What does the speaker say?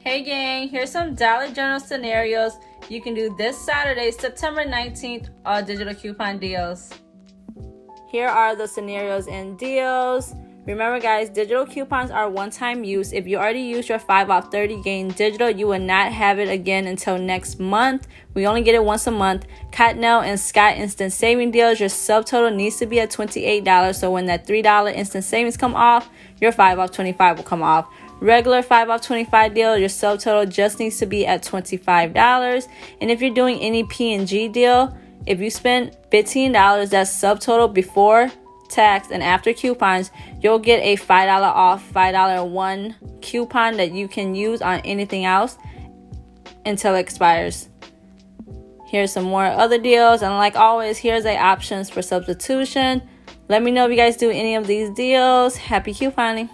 Hey gang, here's some Dollar General scenarios you can do this Saturday, September 19th, all digital coupon deals. Here are the scenarios and deals. Remember guys, digital coupons are one-time use. If you already used your 5 off 30 gain digital, you will not have it again until next month. We only get it once a month. Cottonelle and Scott instant saving deals, your subtotal needs to be at $28. So when that $3 instant savings come off, your 5 off 25 will come off. Regular 5 off 25 deal, your subtotal just needs to be at $25. And if you're doing any P&G deal, if you spend $15, that's subtotal before tax and after coupons, you'll get a $5 off, $5 one coupon that you can use on anything else until it expires. Here's some more other deals, and like always, here's the options for substitution. Let me know if you guys do any of these deals. Happy couponing.